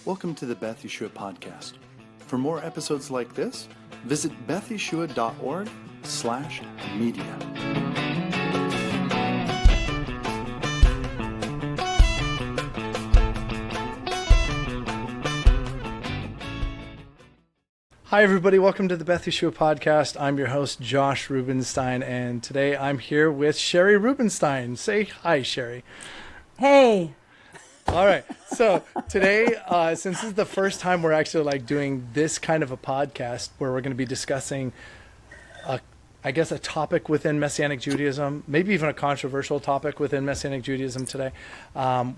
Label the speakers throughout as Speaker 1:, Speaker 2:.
Speaker 1: Welcome to the Beth Yeshua podcast. For more episodes like this, visit bethyeshua.org/media. Hi, everybody. Welcome to the Beth Yeshua podcast. I'm your host, Josh Rubinstein, and today I'm here with Shari Rubinstein. Say hi, Shari.
Speaker 2: Hey.
Speaker 1: All right. So today, since this is the first time we're actually doing this kind of a podcast where we're going to be discussing, a topic within Messianic Judaism, maybe even a controversial topic within Messianic Judaism today,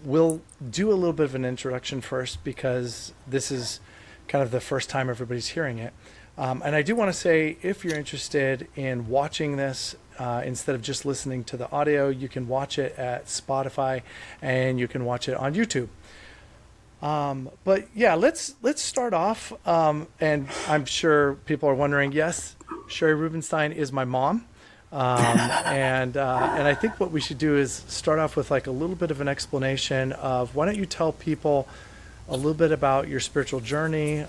Speaker 1: we'll do a little bit of an introduction first because this is kind of the first time everybody's hearing it. And I do want to say, if you're interested in watching this, instead of just listening to the audio, you can watch it at Spotify and you can watch it on YouTube. But yeah, let's start off. And I'm sure people are wondering, yes, Shari Rubinstein is my mom. And I think what we should do is start off with a little bit of an explanation of, why don't you tell people a little bit about your spiritual journey,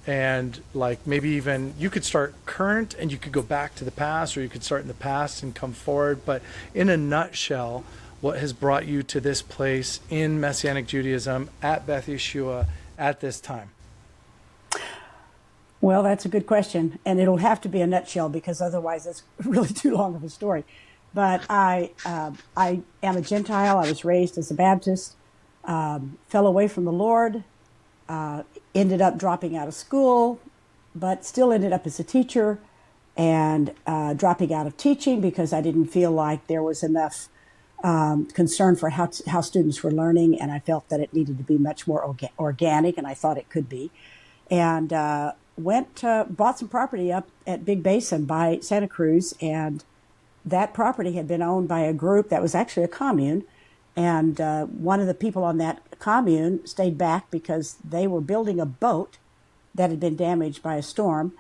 Speaker 1: and maybe even you could start current and you could go back to the past, or you could start in the past and come forward. But in a nutshell, what has brought you to this place in Messianic Judaism at Beth Yeshua at this time?
Speaker 2: Well, that's a good question, and it'll have to be a nutshell because otherwise it's really too long of a story. But I am a Gentile. I was raised as a Baptist. Fell away from the Lord, ended up dropping out of school, but still ended up as a teacher, and dropping out of teaching because I didn't feel like there was enough concern for how students were learning, and I felt that it needed to be much more organic, and I thought it could be. And bought some property up at Big Basin by Santa Cruz, and that property had been owned by a group that was actually a commune. And one of the people on that commune stayed back because they were building a boat that had been damaged by a storm.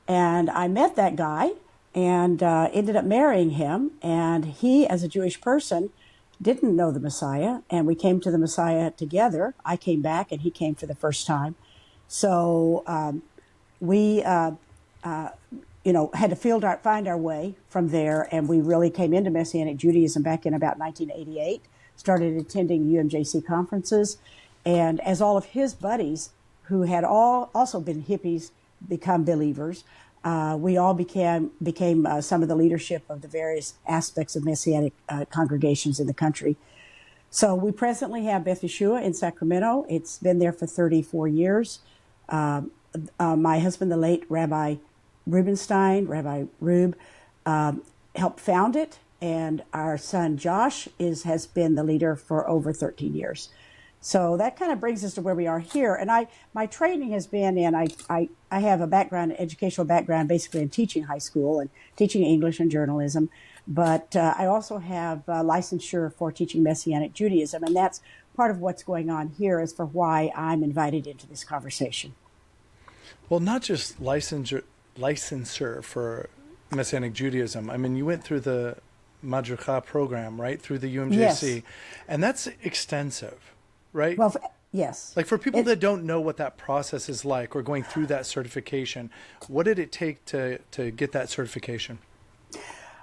Speaker 2: And I met that guy and ended up marrying him. And he, as a Jewish person, didn't know the Messiah. And we came to the Messiah together. I came back and he came for the first time. So we had to find our way from there. And we really came into Messianic Judaism back in about 1988. Started attending UMJC conferences, and as all of his buddies who had also been hippies become believers, we all became some of the leadership of the various aspects of Messianic congregations in the country. So we presently have Beth Yeshua in Sacramento. It's been there for 34 years. My husband, the late Rabbi Rubinstein, Rabbi Rub, helped found it. And our son Josh has been the leader for over 13 years. So that kind of brings us to where we are here. And my training has been I have an educational background, basically in teaching high school and teaching English and journalism. But I also have licensure for teaching Messianic Judaism. And that's part of what's going on here as for why I'm invited into this conversation.
Speaker 1: Well, not just licensure for Messianic Judaism. I mean, you went through the Madrika program, right, through the UMJC,
Speaker 2: yes.
Speaker 1: And that's extensive, right?
Speaker 2: Well, yes.
Speaker 1: For people that don't know what that process is like, or going through that certification, what did it take to get that certification?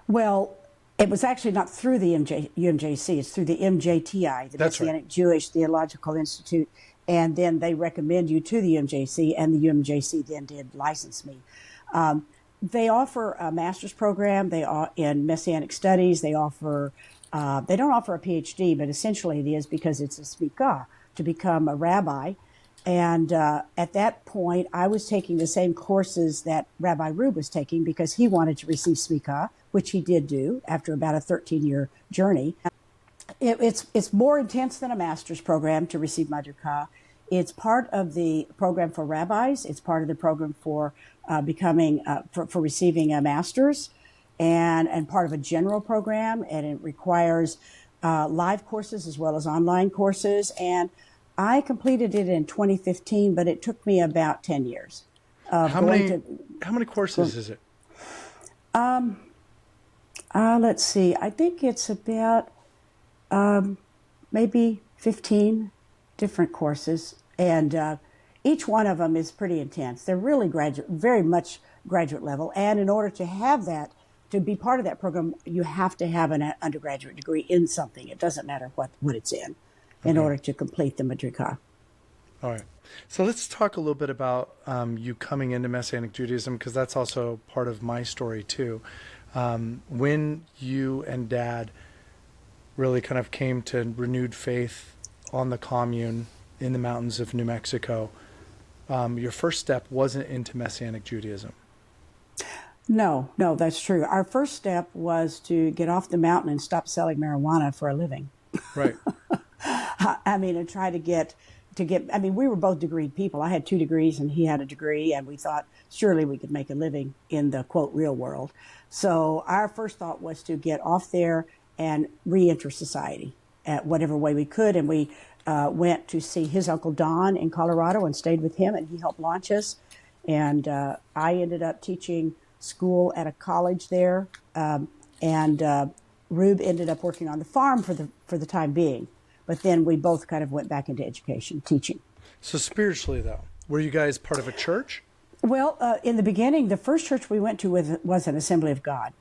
Speaker 2: Well, it was actually not through the UMJC. It's through the MJTI, the Messianic Jewish Theological Institute, and then they recommend you to the UMJC, and the UMJC then did license me. They offer a master's program. In Messianic Studies. They don't offer a PhD, but essentially it is because it's a smikah to become a rabbi. And at that point, I was taking the same courses that Rabbi Rub was taking because he wanted to receive smikah, which he did do after about a 13-year journey. It's more intense than a master's program to receive Madrika. It's part of the program for rabbis. It's part of the program for receiving a master's, and part of a general program. And it requires live courses as well as online courses. And I completed it in 2015, but it took me about 10 years.
Speaker 1: How many courses is it?
Speaker 2: Let's see. I think it's about maybe 15 different courses. And each one of them is pretty intense. They're really very much graduate level. And in order to have that, to be part of that program, you have to have an undergraduate degree in something. It doesn't matter what it's in order to complete the Madrika.
Speaker 1: All right. So let's talk a little bit about you coming into Messianic Judaism, because that's also part of my story too. When you and Dad really kind of came to renewed faith on the commune in the mountains of New Mexico, your first step wasn't into Messianic Judaism.
Speaker 2: No, that's true. Our first step was to get off the mountain and stop selling marijuana for a living.
Speaker 1: Right.
Speaker 2: I mean, and try to get, I mean, we were both degreed people. I had 2 degrees and he had a degree, and we thought surely we could make a living in the, quote, real world. So our first thought was to get off there and re-enter society at whatever way we could. And we went to see his Uncle Don in Colorado and stayed with him, and he helped launch us. And I ended up teaching school at a college there, and Rube ended up working on the farm for the time being. But then we both kind of went back into education, teaching.
Speaker 1: So spiritually, though, were you guys part of a church?
Speaker 2: Well, in the beginning, the first church we went to was an Assembly of God,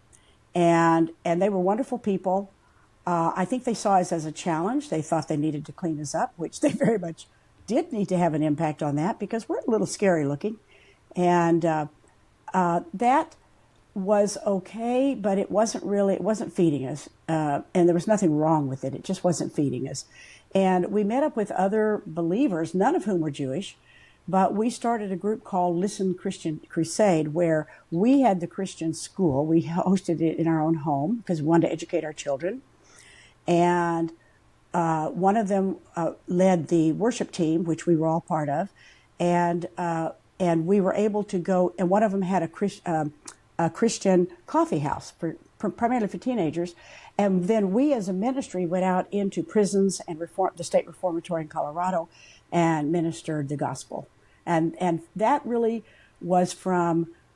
Speaker 2: and they were wonderful people. I think they saw us as a challenge. They thought they needed to clean us up, which they very much did need to have an impact on that, because we're a little scary looking. And that was okay, but it wasn't feeding us. And there was nothing wrong with it. It just wasn't feeding us. And we met up with other believers, none of whom were Jewish, but we started a group called Listen Christian Crusade, where we had the Christian school. We hosted it in our own home because we wanted to educate our children. And one of them led the worship team, which we were all part of. And we were able to go, and one of them had a Christian coffee house primarily for teenagers. And then we as a ministry went out into prisons and the state reformatory in Colorado and ministered the gospel. And that really was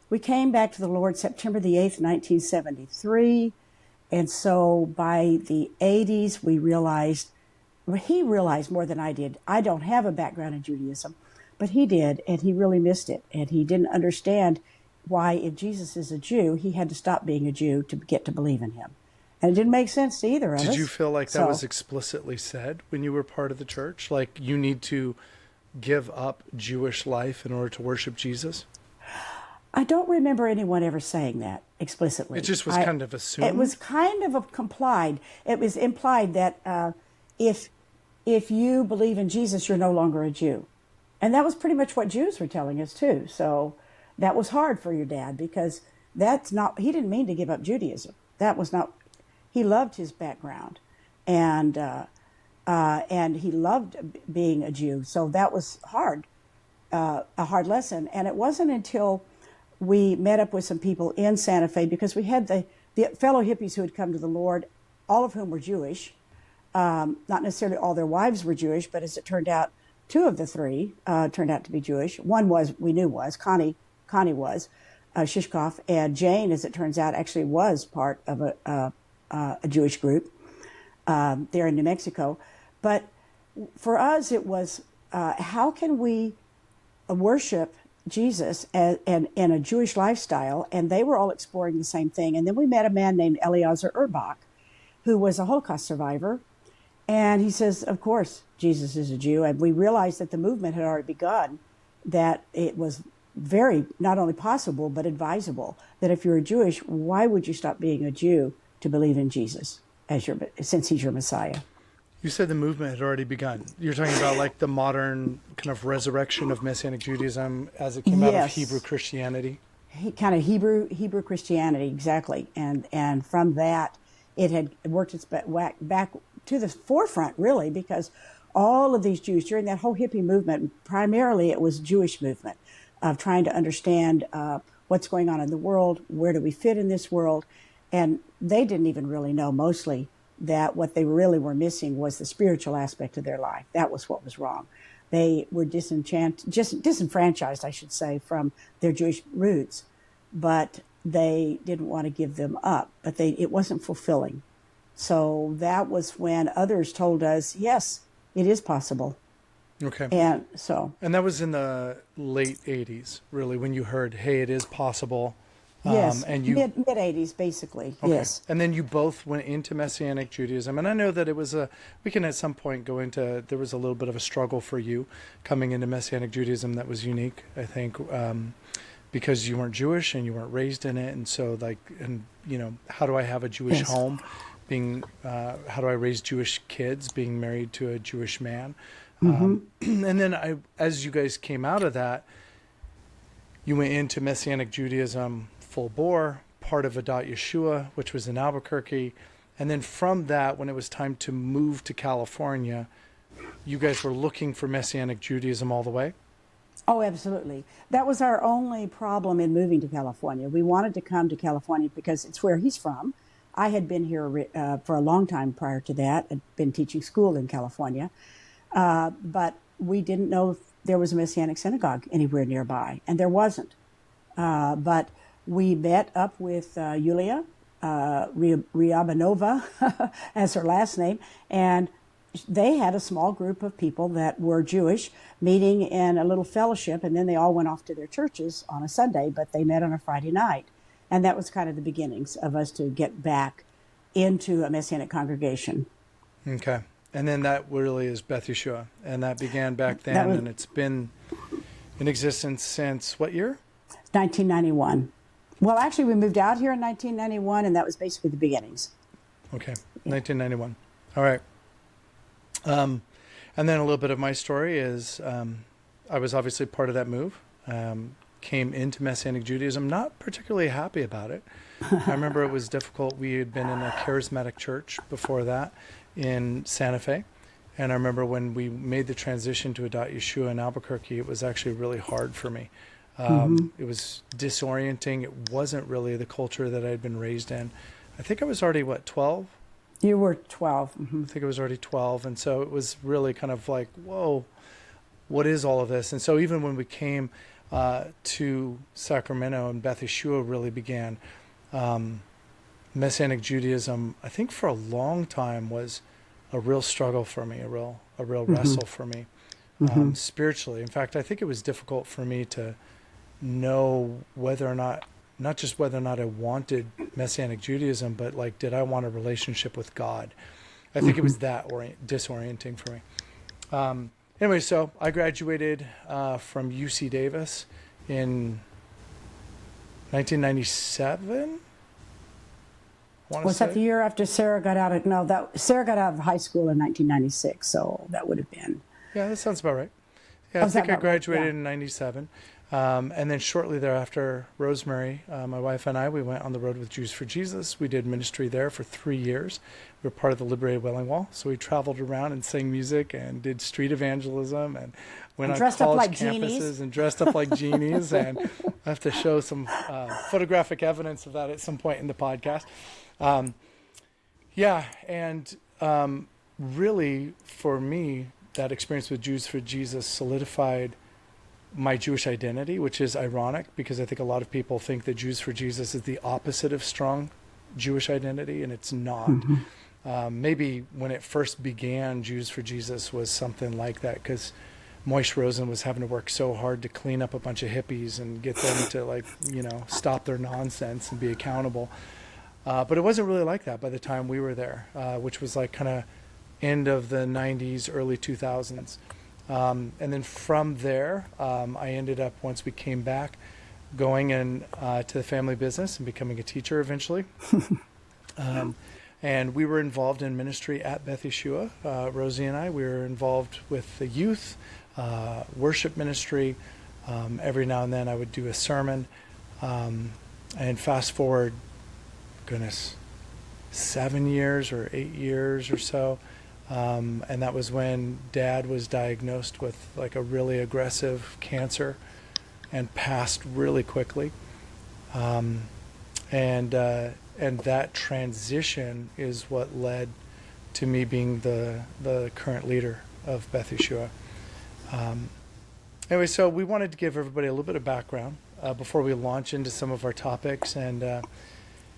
Speaker 2: we came back to the Lord September the 8th, 1973. And so by the 80s, he realized more than I did. I don't have a background in Judaism, but he did, and he really missed it. And he didn't understand why, if Jesus is a Jew, he had to stop being a Jew to get to believe in him. And it didn't make sense to either of us.
Speaker 1: Did you feel like that was explicitly said when you were part of the church? Like, you need to give up Jewish life in order to worship Jesus?
Speaker 2: I don't remember anyone ever saying that explicitly.
Speaker 1: It just was kind of assumed?
Speaker 2: It was kind of complied. It was implied that if you believe in Jesus, you're no longer a Jew. And that was pretty much what Jews were telling us too. So that was hard for your dad, because he didn't mean to give up Judaism. He loved his background, and he loved being a Jew. So that was hard, a hard lesson. And it wasn't until we met up with some people in Santa Fe, because we had the fellow hippies who had come to the Lord, all of whom were Jewish. Not necessarily all their wives were Jewish, but as it turned out, 2 of the 3 turned out to be Jewish. One we knew was, Connie was, Shishkoff, and Jane, as it turns out, actually was part of a Jewish group there in New Mexico. But for us, it was, how can we worship Jesus in a Jewish lifestyle? And they were all exploring the same thing. And then we met a man named Eliezer Urbach, who was a Holocaust survivor. And he says, of course, Jesus is a Jew. And we realized that the movement had already begun, that it was very not only possible, but advisable that if you're Jewish, why would you stop being a Jew to believe in Jesus since he's your Messiah?
Speaker 1: You said the movement had already begun. You're talking about like the modern kind of resurrection of Messianic Judaism as it came out of Hebrew Christianity? Kind
Speaker 2: of Hebrew Christianity, exactly. And from that, it had worked its back to the forefront, really, because all of these Jews, during that whole hippie movement, primarily it was Jewish movement of trying to understand what's going on in the world, where do we fit in this world, and they didn't even really know mostly that what they really were missing was the spiritual aspect of their life. That was what was wrong. They were disenfranchised, I should say, from their Jewish roots, but they didn't want to give them up, but it wasn't fulfilling. So that was when others told us, yes, it is possible.
Speaker 1: Okay.
Speaker 2: And so,
Speaker 1: And that was in the late 80s, really, when you heard, hey, it is possible.
Speaker 2: yes,
Speaker 1: And you,
Speaker 2: mid 80s, basically.
Speaker 1: okay.
Speaker 2: Yes.
Speaker 1: And then you both went into Messianic Judaism. And I know that it was we can at some point go into, there was a little bit of a struggle for you coming into Messianic Judaism that was unique, I think, because you weren't Jewish and you weren't raised in it. And so, like, and, you know, how do I have a Jewish
Speaker 2: Yes.
Speaker 1: home? How do I raise Jewish kids being married to a Jewish man? And then as you guys came out of that, you went into Messianic Judaism full bore, part of Adat Yeshua, which was in Albuquerque. And then from that, when it was time to move to California, you guys were looking for Messianic Judaism all the way?
Speaker 2: Oh, absolutely. That was our only problem in moving to California. We wanted to come to California because it's where he's from. I had been here for a long time prior to that. I'd been teaching school in California. But we didn't know if there was a Messianic synagogue anywhere nearby, and there wasn't. But we met up with Yulia Ryabanova as her last name, and they had a small group of people that were Jewish meeting in a little fellowship, and then they all went off to their churches on a Sunday, but they met on a Friday night. And that was kind of the beginnings of us to get back into a Messianic congregation.
Speaker 1: Okay. And then that really is Beth Yeshua. And that began back then, and it's been in existence since what year?
Speaker 2: 1991. Well, actually, we moved out here in 1991, and that was basically the beginnings.
Speaker 1: Okay, 1991. All right. And then a little bit of my story is I was obviously part of that move. Came into Messianic Judaism, not particularly happy about it. I remember it was difficult. We had been in a charismatic church before that in Santa Fe. And I remember when we made the transition to Adat Yeshua in Albuquerque, it was actually really hard for me. It was disorienting. It wasn't really the culture that I had been raised in. I think I was already, 12?
Speaker 2: You were 12. Mm-hmm.
Speaker 1: I think I was already 12. And so it was really kind of like, whoa, what is all of this? And so even when we came to Sacramento and Beth Yeshua really began, Messianic Judaism, I think for a long time was a real struggle for me, a real wrestle for me, spiritually. In fact, I think it was difficult for me to know whether or not just whether or not I wanted Messianic Judaism, but like, did I want a relationship with God? I think it was that disorienting for me. Anyway, so I graduated from UC Davis in 1997.
Speaker 2: Was that the year after Sarah got out of? No, Sarah got out of high school in 1996, so that would have been.
Speaker 1: Yeah, that sounds about right. Yeah, I think I graduated in 97. And then shortly thereafter, Rosemary, my wife and I, we went on the road with Jews for Jesus. We did ministry there for 3 years. We were part of the Liberated Wailing Wall. So we traveled around and sang music and did street evangelism and went on college campuses and dressed up like genies. And I have to show some photographic evidence of that at some point in the podcast. Really, for me, that experience with Jews for Jesus solidified my Jewish identity, which is ironic because I think a lot of people think that Jews for Jesus is the opposite of strong Jewish identity, and it's not. Maybe when it first began, Jews for Jesus was something like that because Moish Rosen was having to work so hard to clean up a bunch of hippies and get them to stop their nonsense and be accountable. But it wasn't really like that by the time we were there, which was like kind of end of the 90s, early 2000s. And then from there, I ended up, once we came back, going in to the family business and becoming a teacher eventually. And we were involved in ministry at Beth Yeshua. Rosie and I, we were involved with the youth, worship ministry. Every now and then I would do a sermon. And fast forward, 7 years or 8 years or so. And that was when Dad was diagnosed with like a really aggressive cancer and passed really quickly. And that transition is what led to me being the current leader of Beth Yeshua. Anyway, so we wanted to give everybody a little bit of background before we launch into some of our topics. And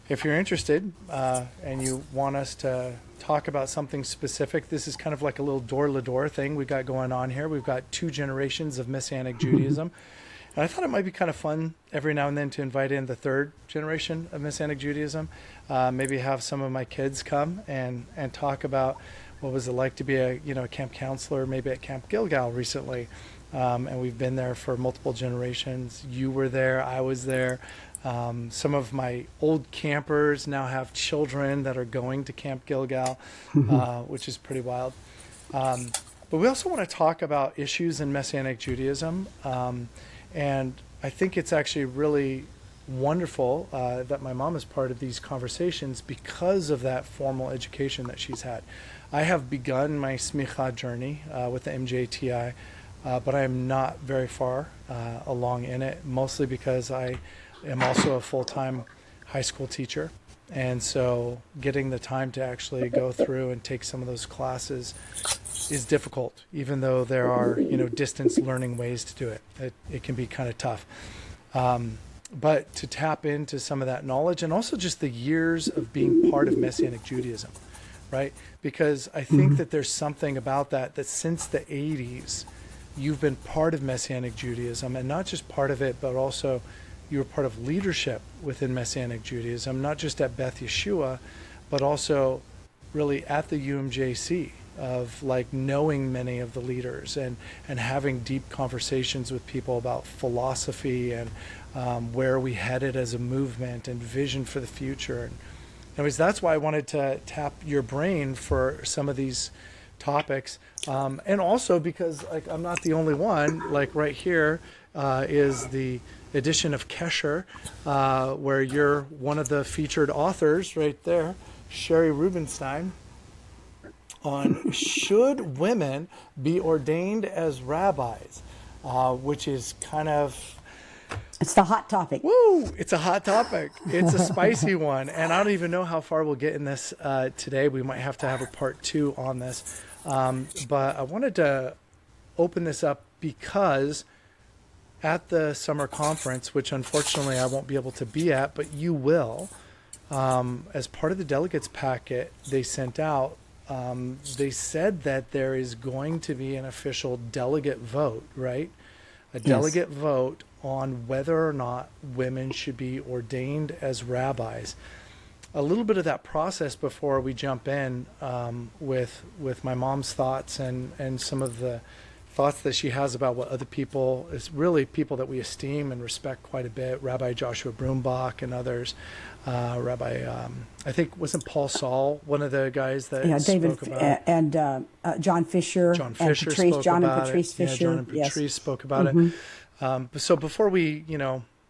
Speaker 1: if you're interested and you want us to talk about something specific. This is kind of like a little door-to-door thing we got going on here. We've got 2 generations of Messianic Judaism. And I thought it might be kind of fun every now and then to invite in the 3rd generation of Messianic Judaism. Maybe have some of my kids come and talk about what was it like to be a camp counselor, maybe at Camp Gilgal recently. And we've been there for multiple generations. You were there, I was there. Some of my old campers now have children that are going to Camp Gilgal, which is pretty wild. But we also want to talk about issues in Messianic Judaism. And I think it's actually really wonderful that my mom is part of these conversations because of that formal education that she's had. I have begun my smicha journey with the MJTI, but I am not very far along in it, mostly because I am also a full-time high school teacher. And so getting the time to actually go through and take some of those classes is difficult, even though there are, distance learning ways to do it. It can be kind of tough. But to tap into some of that knowledge and also just the years of being part of Messianic Judaism, right? Because I think that there's something about that since the 80s, you've been part of Messianic Judaism, and not just part of it, but also you were part of leadership within Messianic Judaism, not just at Beth Yeshua, but also really at the UMJC, of like knowing many of the leaders and having deep conversations with people about philosophy and where we headed as a movement and vision for the future. And anyways, that's why I wanted to tap your brain for some of these topics. And also because I'm not the only one, like right here is the edition of Kesher, where you're one of the featured authors right there, Shari Rubinstein, on should women be ordained as rabbis, which is kind of...
Speaker 2: It's the hot topic.
Speaker 1: Woo! It's a hot topic. It's a spicy one. And I don't even know how far we'll get in this today. We might have to have a part 2 on this. But I wanted to open this up because at the summer conference, which unfortunately I won't be able to be at, but you will, as part of the delegates packet they sent out, they said that there is going to be an official delegate vote, right? A delegate vote on whether or not women should be ordained as rabbis. A little bit of that process before we jump in with my mom's thoughts and some of the thoughts that she has about what other people, is really people that we esteem and respect quite a bit, Rabbi Joshua Brumbach and others, I think, wasn't Paul Saul one of the guys that
Speaker 2: David
Speaker 1: spoke about
Speaker 2: and John Fisher.
Speaker 1: John Fisher
Speaker 2: and Patrice,
Speaker 1: spoke
Speaker 2: John
Speaker 1: about
Speaker 2: and Patrice
Speaker 1: it.
Speaker 2: Fisher.
Speaker 1: Yeah, John and Patrice spoke about it. So before we,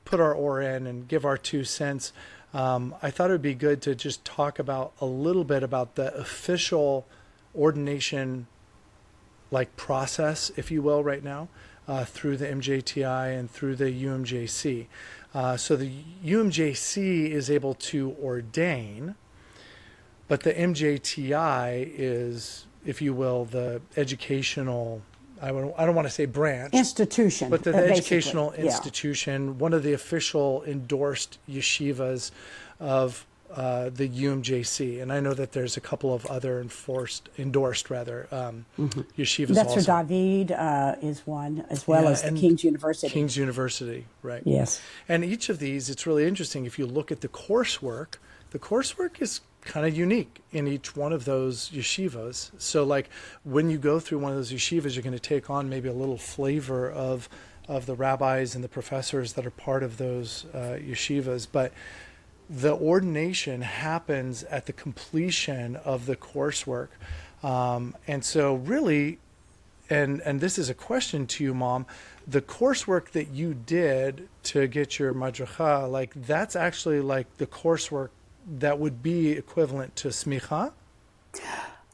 Speaker 1: put our oar in and give our 2 cents, I thought it would be good to just talk about a little bit about the official ordination process, if you will, right now, through the MJTI and through the UMJC. So the UMJC is able to ordain, but the MJTI is, if you will, the educational, I don't want to say branch.
Speaker 2: Institution.
Speaker 1: But the educational institution, one of the official endorsed yeshivas of the UMJC. And I know that there's a couple of other endorsed yeshivas
Speaker 2: That's
Speaker 1: also.
Speaker 2: for David is one, as well as the King's University.
Speaker 1: King's University, right.
Speaker 2: Yes.
Speaker 1: And each of these, it's really interesting. If you look at the coursework is kind of unique in each one of those yeshivas. So when you go through one of those yeshivas, you're going to take on maybe a little flavor of the rabbis and the professors that are part of those yeshivas. But the ordination happens at the completion of the coursework. And so really, and this is a question to you, Mom, the coursework that you did to get your madracha, that's actually the coursework that would be equivalent to smicha?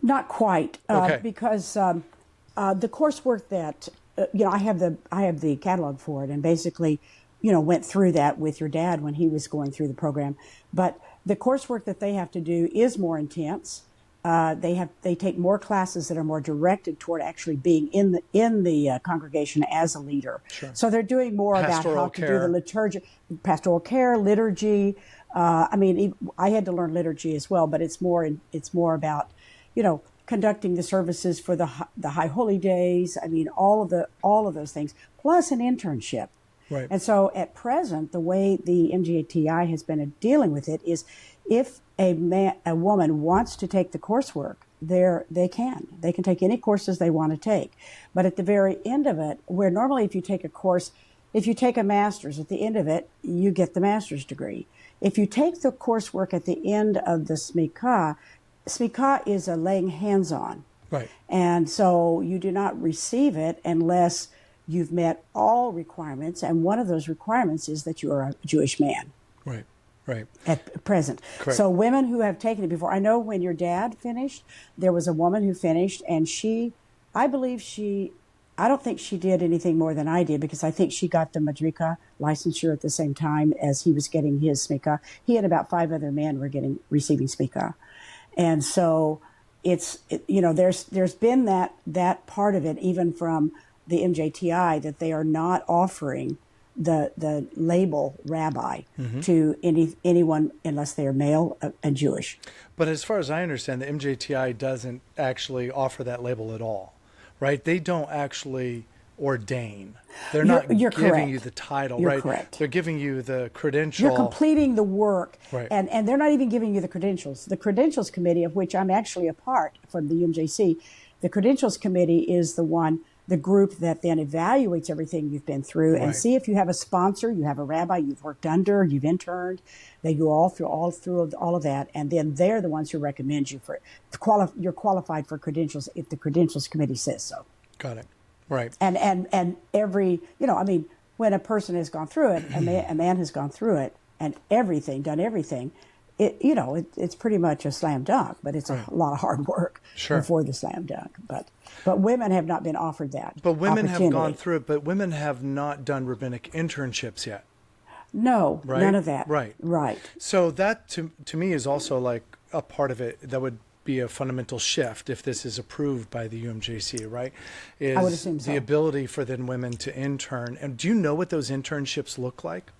Speaker 2: Not quite,
Speaker 1: Okay.
Speaker 2: because the coursework that I have the catalog for it, and basically, went through that with your dad when he was going through the program. But the coursework that they have to do is more intense. They take more classes that are more directed toward actually being in the congregation as a leader.
Speaker 1: Sure.
Speaker 2: So they're doing more
Speaker 1: Pastoral
Speaker 2: about how
Speaker 1: care.
Speaker 2: to do the liturgy, pastoral care, liturgy. I had to learn liturgy as well, but it's more about conducting the services for the high holy days. I mean, all of those things, plus an internship.
Speaker 1: Right.
Speaker 2: And so at present, the way the MJTI has been dealing with it is if a woman wants to take the coursework, they can take any courses they want to take. But at the very end of it, where normally if you take a master's, at the end of it, you get the master's degree. If you take the coursework at the end of the smikah is a laying hands on.
Speaker 1: Right.
Speaker 2: And so you do not receive it unless you've met all requirements. And one of those requirements is that you are a Jewish man.
Speaker 1: Right. Right.
Speaker 2: At present.
Speaker 1: Correct.
Speaker 2: So women who have taken it before, I know when your dad finished, there was a woman who finished, and I don't think she did anything more than I did, because I think she got the Madrika licensure at the same time as he was getting his smikah. He and about 5 other men were receiving smikah. And so there's been that part of it, even from the MJTI, that they are not offering the label rabbi to anyone unless they are male and Jewish.
Speaker 1: But as far as I understand, the MJTI doesn't actually offer that label at all, right? They don't actually ordain. They're not
Speaker 2: You're
Speaker 1: giving
Speaker 2: correct.
Speaker 1: you the title,
Speaker 2: You're
Speaker 1: right?
Speaker 2: correct.
Speaker 1: They're giving you the credential.
Speaker 2: You're completing the work,
Speaker 1: Right.
Speaker 2: and they're not even giving you the credentials. The credentials committee, of which I'm actually a part from the UMJC, the credentials committee is the group that then evaluates everything you've been through and
Speaker 1: Right.
Speaker 2: see if you have a sponsor, you have a rabbi you've worked under, you've interned. They go all through all of that, and then they're the ones who recommend you for it. You're qualified for credentials if the credentials committee says so.
Speaker 1: Got it. Right.
Speaker 2: And every, when a person has gone through it, a man has gone through it and done everything, it's pretty much a slam dunk, but it's a lot of hard work
Speaker 1: Sure.
Speaker 2: before the slam dunk. But women have not been offered that.
Speaker 1: But women have
Speaker 2: opportunity.
Speaker 1: gone through it, but women have not done rabbinic internships yet.
Speaker 2: No,
Speaker 1: Right?
Speaker 2: none of that.
Speaker 1: Right.
Speaker 2: Right.
Speaker 1: So that to me is also like a part of it that would be a fundamental shift if this is approved by the UMJC, right? Is
Speaker 2: I would assume so.
Speaker 1: the ability for then women to intern. And do you know what those internships look like?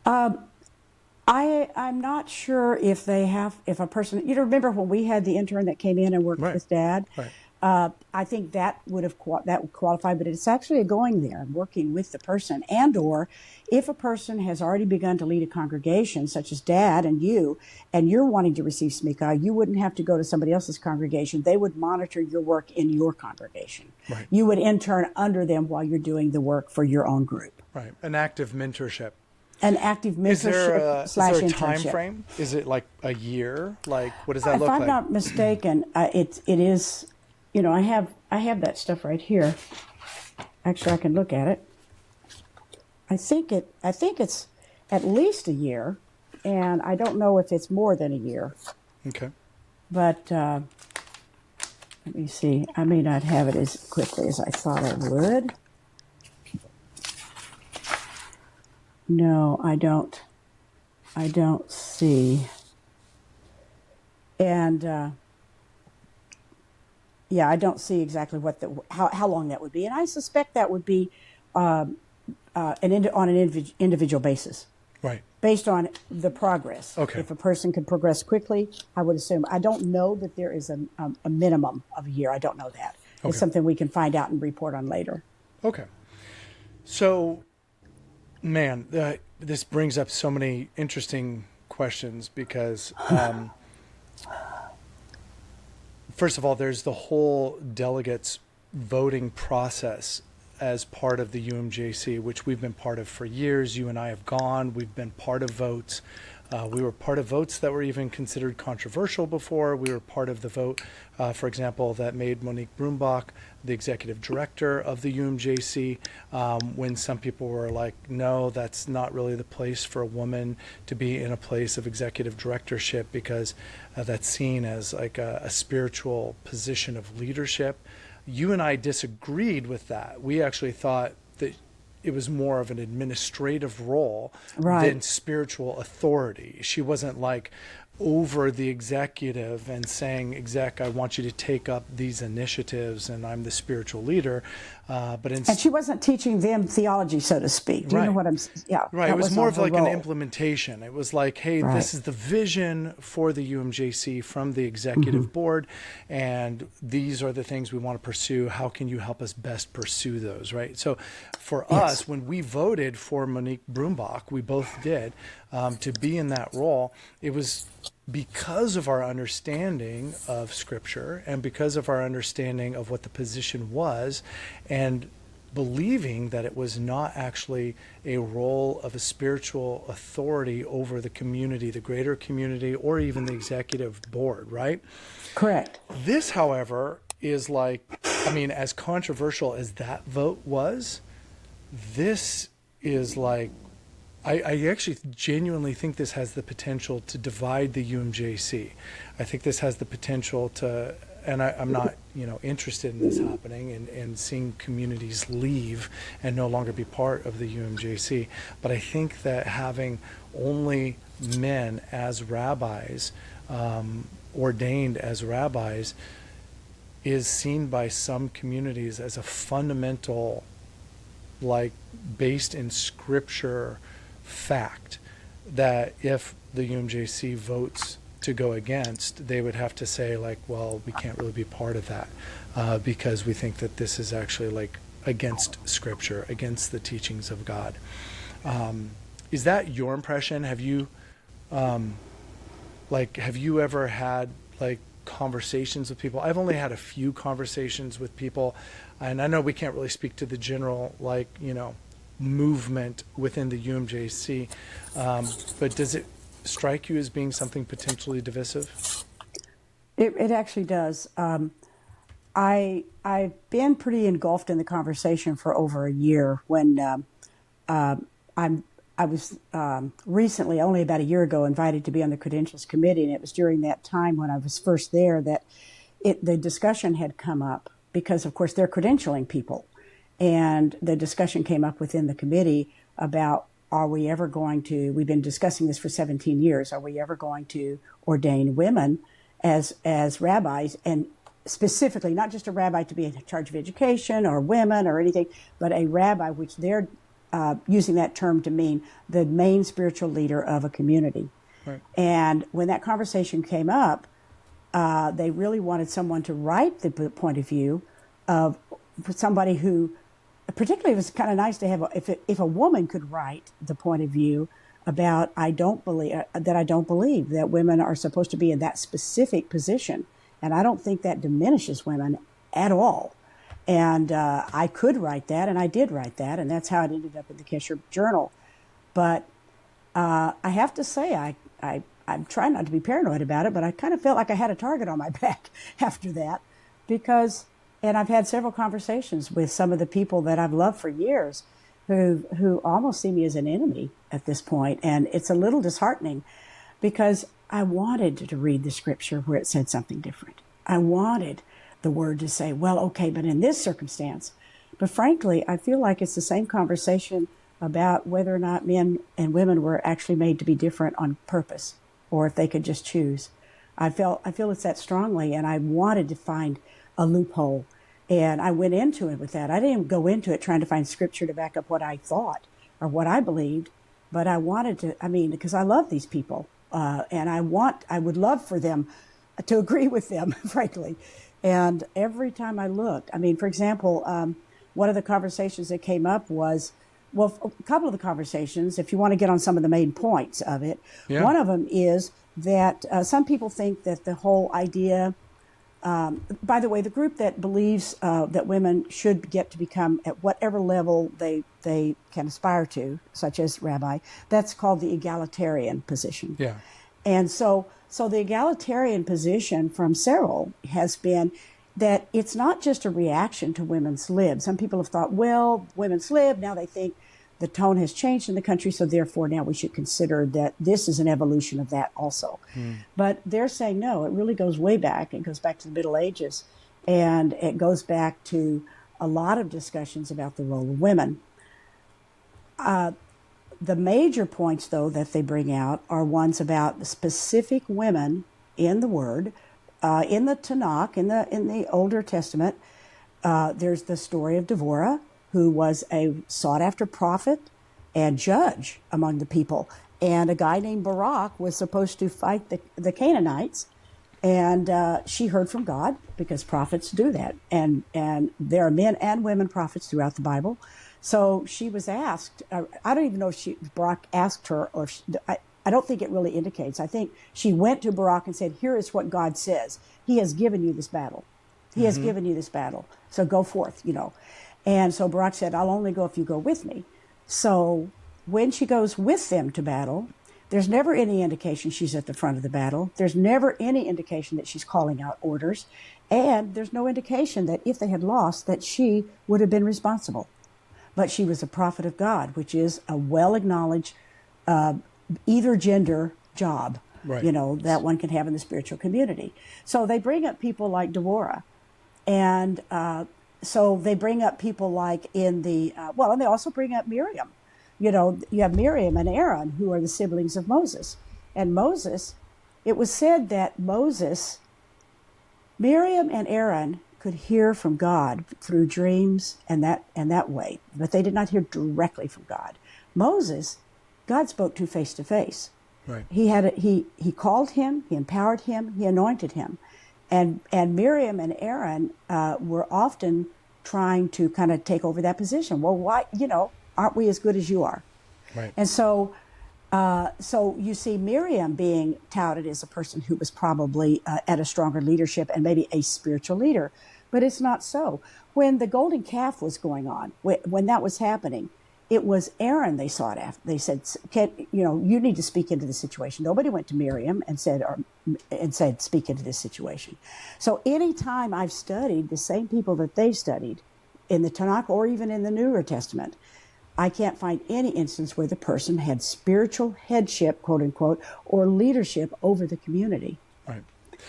Speaker 2: I'm not sure if a person, remember when we had the intern that came in and worked
Speaker 1: Right.
Speaker 2: with Dad?
Speaker 1: Right.
Speaker 2: I think that would qualify, but it's actually going there and working with the person, or if a person has already begun to lead a congregation, such as Dad and you're wanting to receive smikah, you wouldn't have to go to somebody else's congregation. They would monitor your work in your congregation.
Speaker 1: Right.
Speaker 2: You would intern under them while you're doing the work for your own group.
Speaker 1: Right. An active mentorship.
Speaker 2: An active
Speaker 1: Is there
Speaker 2: mentorship
Speaker 1: a
Speaker 2: slash
Speaker 1: time
Speaker 2: internship.
Speaker 1: frame? Is it like a year? Like, what does that look
Speaker 2: If I'm
Speaker 1: like?
Speaker 2: not mistaken, it is. I have that stuff right here. Actually, I can look at it. I think it's at least a year, and I don't know if it's more than a year.
Speaker 1: Okay.
Speaker 2: But let me see. I may not have it as quickly as I thought I would. No, I don't. I don't see. And yeah, I don't see exactly how long that would be, and I suspect that would be on an individual basis,
Speaker 1: Right.
Speaker 2: based on the progress.
Speaker 1: Okay.
Speaker 2: If a person could progress quickly, I would assume. I don't know that there is a minimum of a year. I don't know that.
Speaker 1: Okay.
Speaker 2: It's something we can find out and report on later.
Speaker 1: Okay. So, man, this brings up so many interesting questions because, first of all, there's the whole delegates voting process as part of the UMJC, which we've been part of for years. You and I have gone. We've been part of votes. We were part of votes that were even considered controversial before. We were part of the vote, for example, that made Monique Brumbach the executive director of the UMJC, when some people were like, no, that's not really the place for a woman to be in a place of executive directorship because that's seen as like a spiritual position of leadership. You and I disagreed with that. We actually thought that it was more of an administrative role
Speaker 2: Right.
Speaker 1: than spiritual authority. She wasn't like over the executive and saying, exec, I want you to take up these initiatives and I'm the spiritual leader.
Speaker 2: And she wasn't teaching them theology, so to speak. Do you know what I'm saying? Yeah.
Speaker 1: Right. It was more of like
Speaker 2: role.
Speaker 1: an implementation. It was like, hey, this is the vision for the UMJC from the executive board, and these are the things we want to pursue. How can you help us best pursue those? Right. So for us, when we voted for Monique Brumbach, we both did, to be in that role, it was because of our understanding of Scripture and because of our understanding of what the position was, and believing that it was not actually a role of a spiritual authority over the community, the greater community, or even the executive board, right?
Speaker 2: Correct.
Speaker 1: This, however, is like, I mean, as controversial as that vote was, this is like, I actually genuinely think this has the potential to divide the UMJC. I think this has the potential to, and I'm not, interested in this happening and seeing communities leave and no longer be part of the UMJC. But I think that having only men as rabbis, ordained as rabbis, is seen by some communities as a fundamental, like, based in Scripture fact, that if the UMJC votes to go against, they would have to say, like, well, we can't really be part of that because we think that this is actually like against Scripture, against the teachings of God. Is that your impression? Have you ever had like conversations with people? I've only had a few conversations with people, and I know we can't really speak to the general, like, movement within the UMJC, but does it strike you as being something potentially divisive?
Speaker 2: It actually does. I've been pretty engulfed in the conversation for over a year. When I was recently, only about a year ago, invited to be on the Credentials Committee, and it was during that time when I was first there that the discussion had come up, because of course they're credentialing people. And the discussion came up within the committee about, are we ever going to, we've been discussing this for 17 years, are we ever going to ordain women as rabbis, and specifically not just a rabbi to be in charge of education or women or anything, but a rabbi, which they're using that term to mean the main spiritual leader of a community.
Speaker 1: Right.
Speaker 2: And when that conversation came up, they really wanted someone to write the point of view of somebody who, particularly, it was kind of nice to have, if a woman could write the point of view about, I don't believe that women are supposed to be in that specific position. And I don't think that diminishes women at all. And I could write that, and I did write that, and that's how it ended up in the Kesher Journal. But I have to say, I'm trying not to be paranoid about it, but I kind of felt like I had a target on my back after that, because, and I've had several conversations with some of the people that I've loved for years who almost see me as an enemy at this point. And it's a little disheartening, because I wanted to read the Scripture where it said something different. I wanted the Word to say, well, okay, but in this circumstance. But frankly, I feel like it's the same conversation about whether or not men and women were actually made to be different on purpose, or if they could just choose. I feel it's that strongly, and I wanted to find a loophole. And I went into it with that. I didn't go into it trying to find Scripture to back up what I thought or what I believed, but I wanted to, because I love these people. And I would love for them to agree with them, frankly. And every time I looked, for example, one of the conversations that came up was, well, a couple of the conversations, if you want to get on some of the main points of it, one of them is that some people think that the whole idea, by the way, the group that believes that women should get to become at whatever level they can aspire to, such as rabbi, that's called the egalitarian position.
Speaker 1: Yeah. And
Speaker 2: so the egalitarian position from Cyril has been that it's not just a reaction to women's lib. Some people have thought, well, women's lib, now they think the tone has changed in the country, so therefore now we should consider that this is an evolution of that also. But they're saying, no, it really goes way back. It goes back to the Middle Ages, and it goes back to a lot of discussions about the role of women. The major points, though, that they bring out are ones about specific women in the Word, in the Tanakh, in the Older Testament. There's the story of Deborah, who was a sought-after prophet and judge among the people. And a guy named Barak was supposed to fight the Canaanites, and she heard from God, because prophets do that. And there are men and women prophets throughout the Bible. So she was asked, I don't even know if Barak asked her, or I don't think it really indicates. I think she went to Barak and said, here is what God says. He has given you this battle. He has given you this battle. So go forth, And so Barak said, I'll only go if you go with me. So when she goes with them to battle, there's never any indication she's at the front of the battle. There's never any indication that she's calling out orders. And there's no indication that if they had lost, that she would have been responsible. But she was a prophet of God, which is a well-acknowledged either gender job,
Speaker 1: right,
Speaker 2: that one can have in the spiritual community. So they bring up people like Deborah. And so they bring up people like and they also bring up Miriam. You have Miriam and Aaron, who are the siblings of Moses. And Moses, it was said that Miriam and Aaron could hear from God through dreams and that way, but they did not hear directly from God. Moses, God spoke to face.
Speaker 1: Right.
Speaker 2: He called him, he empowered him, he anointed him. And Miriam and Aaron were often trying to kind of take over that position. Well, why, aren't we as good as you are?
Speaker 1: Right.
Speaker 2: And so you see Miriam being touted as a person who was probably at a stronger leadership and maybe a spiritual leader, but it's not so. When the golden calf was going on, when that was happening, it was Aaron they sought after. They said, you need to speak into the situation. Nobody went to Miriam and said, speak into this situation. So anytime I've studied the same people that they studied in the Tanakh or even in the Newer Testament, I can't find any instance where the person had spiritual headship, quote unquote, or leadership over the community.
Speaker 1: Right.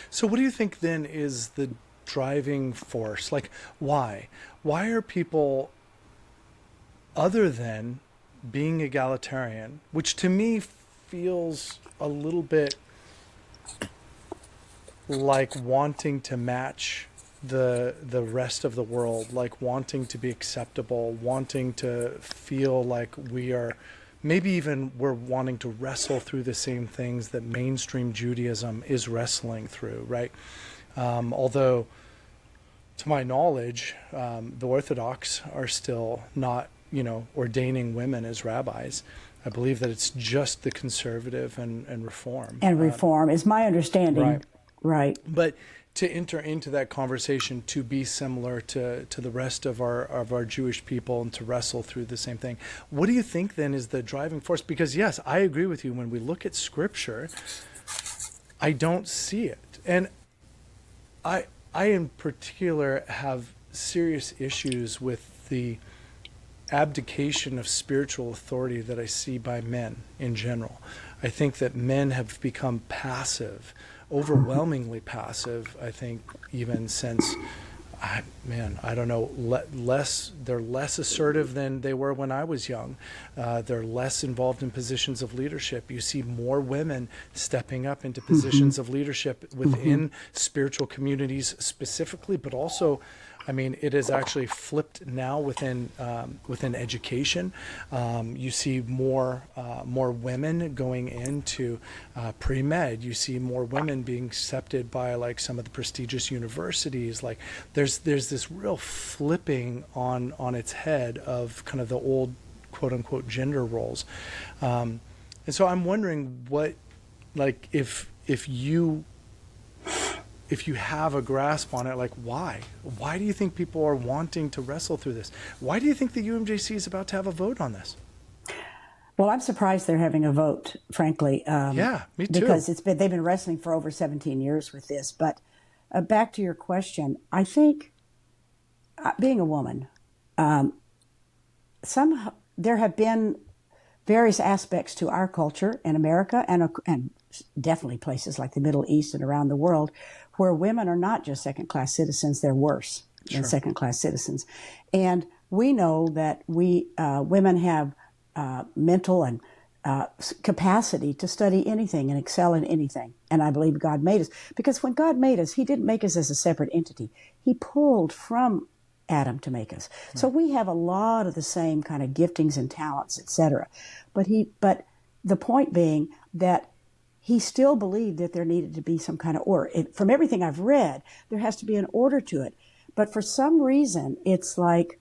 Speaker 1: So what do you think then is the driving force? Like, why? Why are people, other than being egalitarian, which to me feels a little bit like wanting to match the rest of the world, like wanting to be acceptable, wanting to feel like we are, maybe even we're wanting to wrestle through the same things that mainstream Judaism is wrestling through, right? Although, to my knowledge, the Orthodox are still not, ordaining women as rabbis. I believe that it's just the conservative and Reform.
Speaker 2: And Reform is my understanding. Right.
Speaker 1: But to enter into that conversation, to be similar to the rest of our Jewish people and to wrestle through the same thing. What do you think then is the driving force? Because yes, I agree with you. When we look at Scripture, I don't see it. And I in particular have serious issues with the abdication of spiritual authority that I see by men in general. I think that men have become passive, overwhelmingly passive, I think, even since, I don't know, they're less assertive than they were when I was young. They're less involved in positions of leadership. You see more women stepping up into positions of leadership within spiritual communities specifically, but also, it is actually flipped now within education. You see more women going into pre-med. You see more women being accepted by like some of the prestigious universities. Like there's this real flipping on its head of kind of the old quote unquote gender roles. And so I'm wondering what, like, if you have a grasp on it, like why do you think people are wanting to wrestle through this? Why do you think the UMJC is about to have a vote on this?
Speaker 2: Well, I'm surprised they're having a vote, frankly.
Speaker 1: Yeah, me too.
Speaker 2: Because they've been wrestling for over 17 years with this. But back to your question, I think being a woman, there have been various aspects to our culture in America and definitely places like the Middle East and around the world where women are not just second-class citizens, they're worse than second-class citizens. And we know that women have mental and capacity to study anything and excel in anything. And I believe God made us. Because when God made us, he didn't make us as a separate entity. He pulled from Adam to make us. Right. So we have a lot of the same kind of giftings and talents, etc. But the point being that he still believed that there needed to be some kind of order. From everything I've read, there has to be an order to it. But for some reason, it's like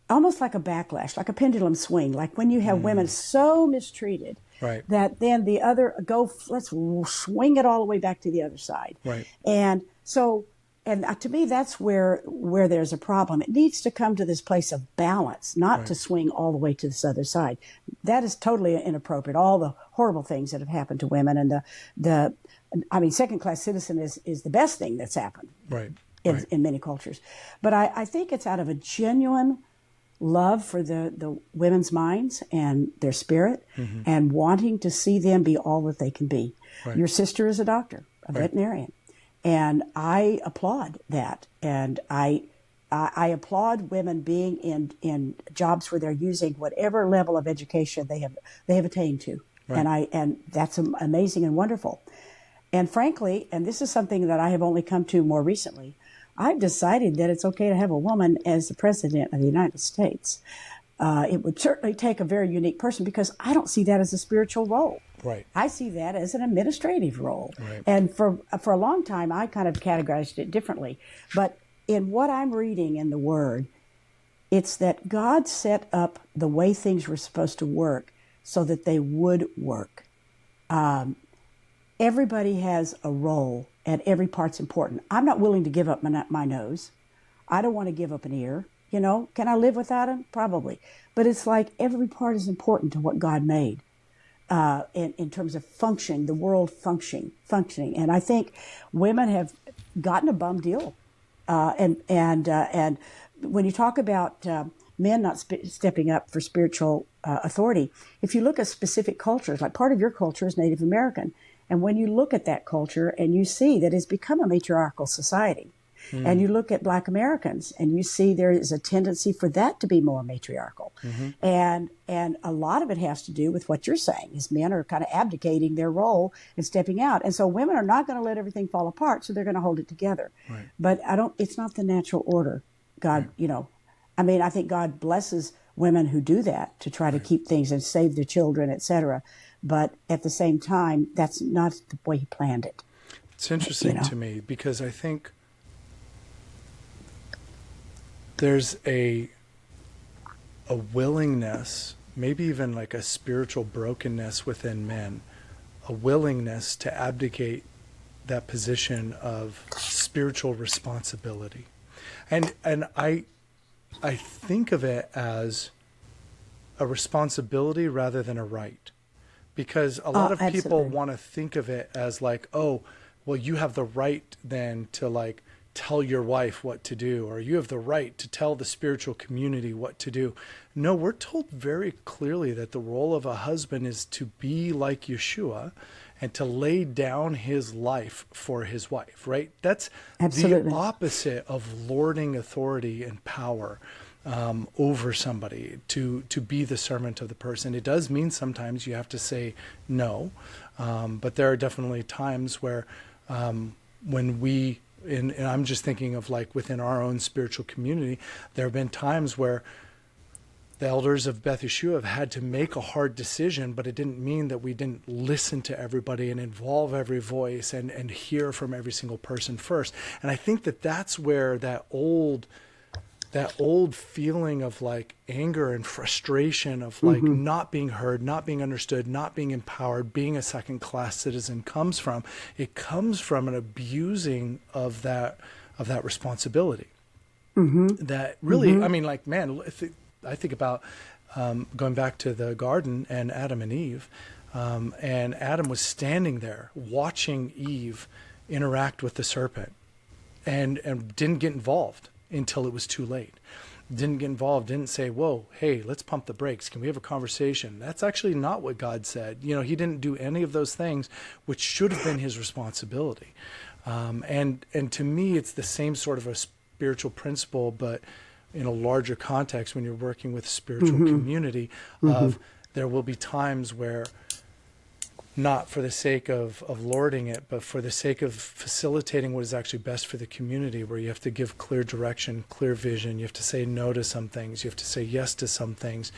Speaker 2: almost like a backlash, like a pendulum swing, like when you have women so mistreated that then the other let's swing it all the way back to the other side.
Speaker 1: Right.
Speaker 2: And so, to me, that's where there's a problem. It needs to come to this place of balance, not to swing all the way to this other side. That is totally inappropriate. All the horrible things that have happened to women, and second-class citizen is the best thing that's happened.
Speaker 1: Right.
Speaker 2: In many cultures. But I think it's out of a genuine love for the women's minds and their spirit, and wanting to see them be all that they can be. Right. Your sister is a doctor, a veterinarian, and I applaud that. And I applaud women being in jobs where they're using whatever level of education they have attained to, and that's amazing and wonderful. And frankly, and this is something that I have only come to more recently, I've decided that it's okay to have a woman as the president of the United States. It would certainly take a very unique person, because I don't see that as a spiritual role.
Speaker 1: Right.
Speaker 2: I see that as an administrative role.
Speaker 1: Right.
Speaker 2: And for a long time, I kind of categorized it differently. But in what I'm reading in the Word, it's that God set up the way things were supposed to work so that they would work. Everybody has a role, and every part's important. I'm not willing to give up my nose. I don't want to give up an ear. Can I live without him? Probably. But it's like every part is important to what God made in terms of functioning, the world functioning. And I think women have gotten a bum deal. And when you talk about men not stepping up for spiritual authority, if you look at specific cultures, like part of your culture is Native American, and when you look at that culture and you see that it's become a matriarchal society, and you look at Black Americans and you see there is a tendency for that to be more matriarchal. And a lot of it has to do with what you're saying, is men are kind of abdicating their role and stepping out. And so women are not going to let everything fall apart, so they're going to hold it together. Right. But it's not the natural order. God, I think God blesses women who do that to try to keep things and save their children, etc. But at the same time, that's not the way he planned it.
Speaker 1: It's interesting to me, because I think there's a willingness, maybe even like a spiritual brokenness within men, a willingness to abdicate that position of spiritual responsibility. And I think of it as a responsibility rather than a right. Because a lot of people want to think of it as like, oh, well, you have the right then to like tell your wife what to do, or you have the right to tell the spiritual community what to do. No, we're told very clearly that the role of a husband is to be like Yeshua and to lay down his life for his wife, right? That's the opposite of lording authority and power over somebody, to be the servant of the person. It does mean sometimes you have to say no, but there are definitely times where when we, and I'm just thinking of like within our own spiritual community, there have been times where the elders of Beth Yeshua have had to make a hard decision, but it didn't mean that we didn't listen to everybody and involve every voice and hear from every single person first. And I think that that's where that old feeling of like anger and frustration of like not being heard, not being understood, not being empowered, being a second-class citizen comes from. It comes from an abusing of that responsibility. That really, I mean, like, man, I think about going back to the garden and Adam and Eve, and Adam was standing there watching Eve interact with the serpent, and didn't get involved until it was too late. Didn't get involved, didn't say, whoa, hey, let's pump the brakes. Can we have a conversation? That's actually not what God said. He didn't do any of those things, which should have been his responsibility. And to me, it's the same sort of a spiritual principle, but in a larger context when you're working with a spiritual community of there will be times where, not for the sake of lording it, but for the sake of facilitating what is actually best for the community, where you have to give clear direction, clear vision. You have to say no to some things. You have to say yes to some things.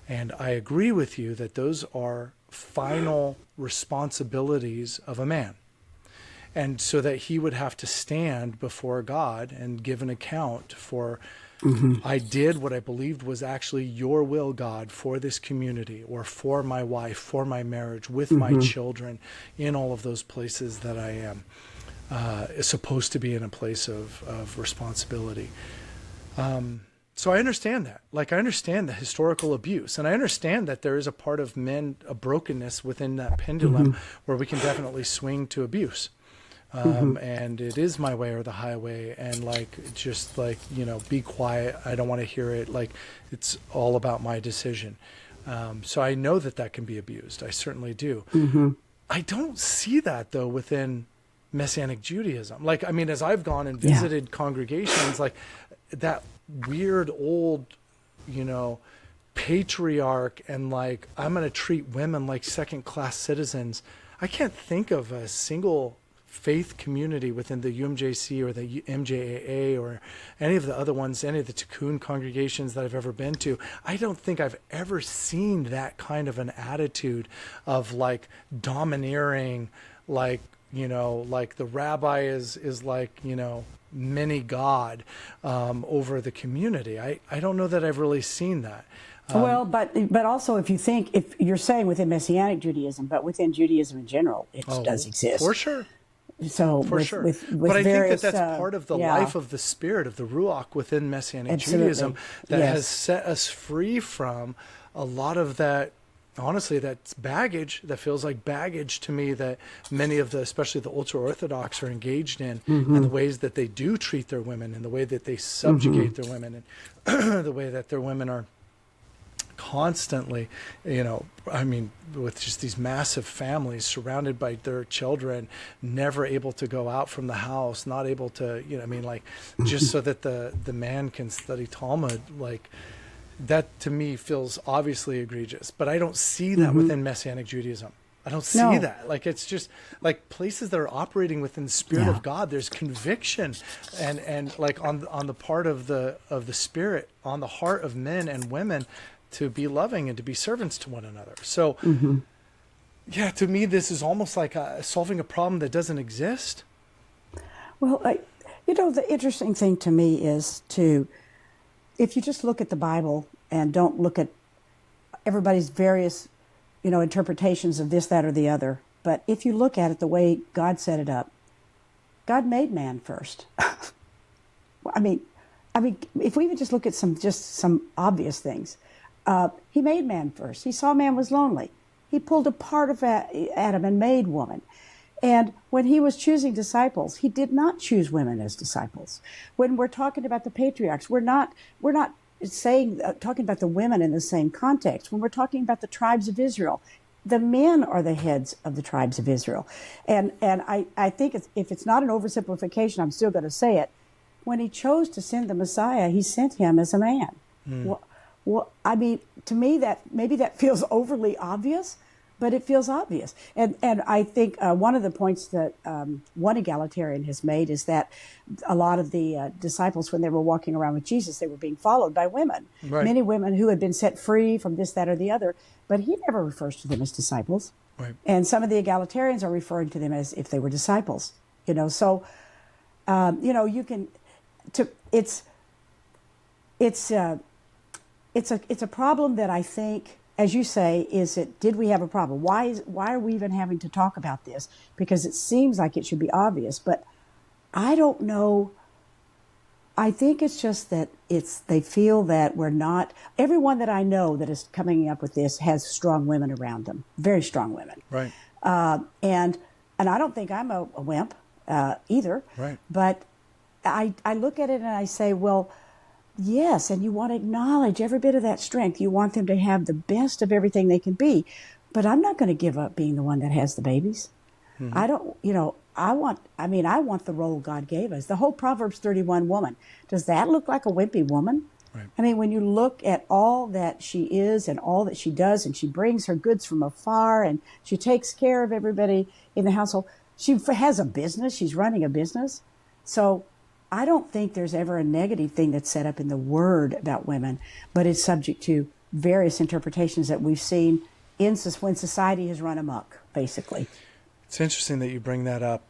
Speaker 1: And I agree with you that those are final responsibilities of a man. And so that he would have to stand before God and give an account for, I did what I believed was actually your will, God, for this community, or for my wife, for my marriage, with my children, in all of those places that I am supposed to be in a place of responsibility. So I understand that. Like, I understand the historical abuse, and I understand that there is a part of men, a brokenness within that pendulum where we can definitely swing to abuse. And it is my way or the highway, and like, just like, be quiet. I don't want to hear it. Like, it's all about my decision. So I know that can be abused. I certainly do. I don't see that though within Messianic Judaism. Like, I mean, as I've gone and visited congregations, like that weird old, patriarch, and like, I'm going to treat women like second-class citizens. I can't think of a single faith community within the UMJC or the MJAA or any of the other ones, any of the Tikkun congregations that I've ever been to. I don't think I've ever seen that kind of an attitude of like domineering, like, like the rabbi is like, mini God over the community. I don't know that I've really seen that.
Speaker 2: Well, but also if you're saying within Messianic Judaism, but within Judaism in general, it does exist.
Speaker 1: For sure.
Speaker 2: So
Speaker 1: for sure.
Speaker 2: With
Speaker 1: but I
Speaker 2: various,
Speaker 1: think that's part of the life of the spirit of the Ruach within Messianic Judaism that has set us free from a lot of that. Honestly, that's baggage that feels like baggage to me that many of especially the ultra-Orthodox are engaged in, and the ways that they do treat their women, and the way that they subjugate their women, and the way that their women are constantly, I mean, with just these massive families surrounded by their children, never able to go out from the house, not able to, just so that the man can study Talmud, like, that to me feels obviously egregious. But I don't see that within Messianic Judaism. I don't see that. Like, it's just like places that are operating within the Spirit of God. There's conviction and like on the part of the Spirit, on the heart of men and women, to be loving and to be servants to one another. So, to me, this is almost like solving a problem that doesn't exist.
Speaker 2: Well, the interesting thing to me is if you just look at the Bible and don't look at everybody's various, interpretations of this, that, or the other, but if you look at it the way God set it up, God made man first. I mean, if we even just look at some obvious things. He made man first. He saw man was lonely. He pulled a part of Adam and made woman. And when he was choosing disciples, he did not choose women as disciples. When we're talking about the patriarchs, we're not talking about the women in the same context. When we're talking about the tribes of Israel, the men are the heads of the tribes of Israel. And I think if it's not an oversimplification, I'm still going to say it. When he chose to send the Messiah, he sent him as a man. Well, I mean, to me, maybe that feels overly obvious, but it feels obvious. And I think one of the points that one egalitarian has made is that a lot of the disciples, when they were walking around with Jesus, they were being followed by women, many women who had been set free from this, that, or the other. But he never refers to them as disciples. Right. And some of the egalitarians are referring to them as if they were disciples. So you can. It's a problem that I think, as you say, did we have a problem? Why are we even having to talk about this? Because it seems like it should be obvious, but I don't know. I think it's just that they feel that we're not, everyone that I know that is coming up with this has strong women around them, very strong women.
Speaker 1: Right.
Speaker 2: And I don't think I'm a wimp either. Right. But I look at it and I say, well, yes, and you want to acknowledge every bit of that strength. You want them to have the best of everything they can be. But I'm not going to give up being the one that has the babies. I don't, I want the role God gave us. The whole Proverbs 31 woman, does that look like a wimpy woman?
Speaker 1: Right.
Speaker 2: I mean, when you look at all that she is and all that she does, and she brings her goods from afar, and she takes care of everybody in the household. She has a business. She's running a business. So I don't think there's ever a negative thing that's set up in the Word about women, but it's subject to various interpretations that we've seen when society has run amok, basically.
Speaker 1: It's interesting that you bring that up.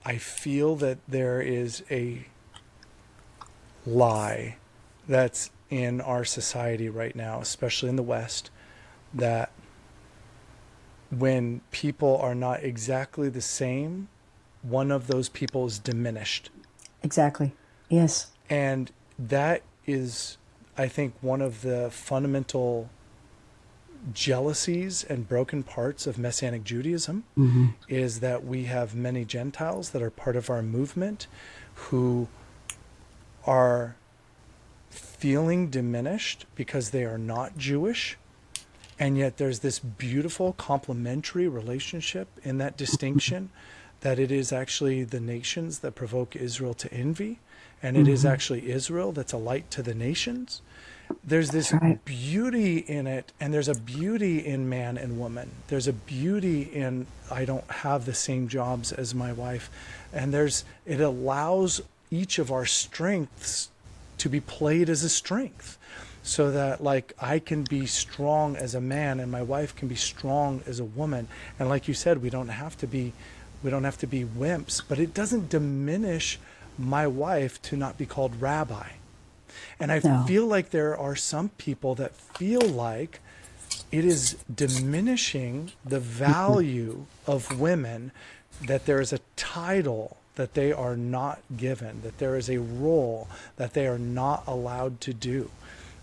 Speaker 1: I feel that there is a lie that's in our society right now, especially in the West, that when people are not exactly the same, one of those people is diminished.
Speaker 2: Exactly. Yes.
Speaker 1: And that is, I think, one of the fundamental jealousies and broken parts of Messianic Judaism, is that we have many Gentiles that are part of our movement who are feeling diminished because they are not Jewish, and yet there's this beautiful complementary relationship in that distinction, that it is actually the nations that provoke Israel to envy, and it is actually Israel that's a light to the nations. There's this beauty in it, and there's a beauty in man and woman. There's a beauty in, I don't have the same jobs as my wife, and it allows each of our strengths to be played as a strength, so that like I can be strong as a man and my wife can be strong as a woman. And like you said, we don't have to be wimps, but it doesn't diminish my wife to not be called rabbi. And I feel like there are some people that feel like it is diminishing the value of women, that there is a title that they are not given, that there is a role that they are not allowed to do.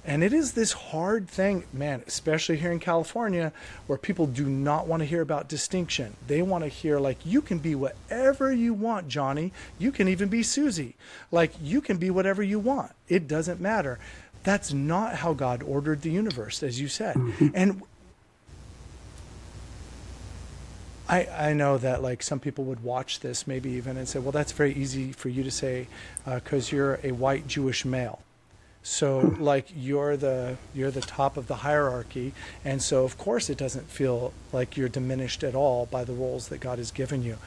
Speaker 1: And it is this hard thing, man, especially here in California, where people do not want to hear about distinction. They want to hear, like, you can be whatever you want, Johnny. You can even be Susie. Like, you can be whatever you want. It doesn't matter. That's not how God ordered the universe, as you said. And I know that, like, some people would watch this maybe even and say, well, that's very easy for you to say because you're a white Jewish male. So like you're the top of the hierarchy, and so of course it doesn't feel like you're diminished at all by the roles that God has given you.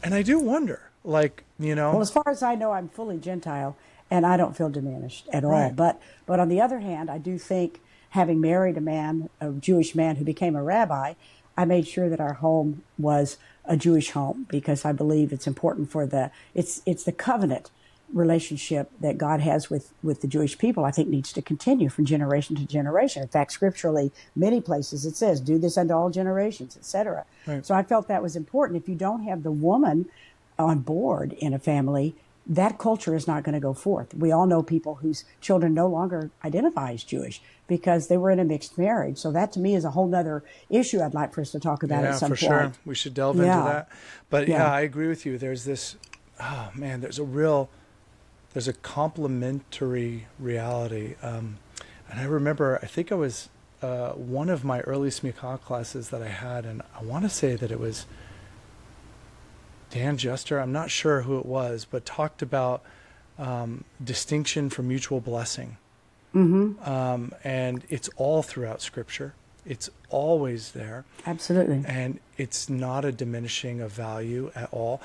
Speaker 1: And I do wonder, like,
Speaker 2: Well, as far as I know, I'm fully Gentile, and I don't feel diminished at all.
Speaker 1: Right.
Speaker 2: But on the other hand, I do think, having married a Jewish man who became a rabbi, I made sure that our home was a Jewish home, because I believe it's important for it's the covenant relationship that God has with the Jewish people, I think needs to continue from generation to generation. In fact, scripturally, many places it says, do this unto all generations, etc.
Speaker 1: Right.
Speaker 2: So I felt that was important. If you don't have the woman on board in a family, that culture is not going to go forth. We all know people whose children no longer identify as Jewish because they were in a mixed marriage. So that to me is a whole nother issue I'd like for us to talk about at some point.
Speaker 1: Yeah, for sure. We should delve into that. But yeah, I agree with you. There's this, there's a complementary reality. And I remember, I think it was one of my early smicha classes that I had, and I want to say that it was Dan Juster, I'm not sure who it was, but talked about distinction from mutual blessing. And it's all throughout Scripture. It's always there.
Speaker 2: Absolutely.
Speaker 1: And it's not a diminishing of value at all.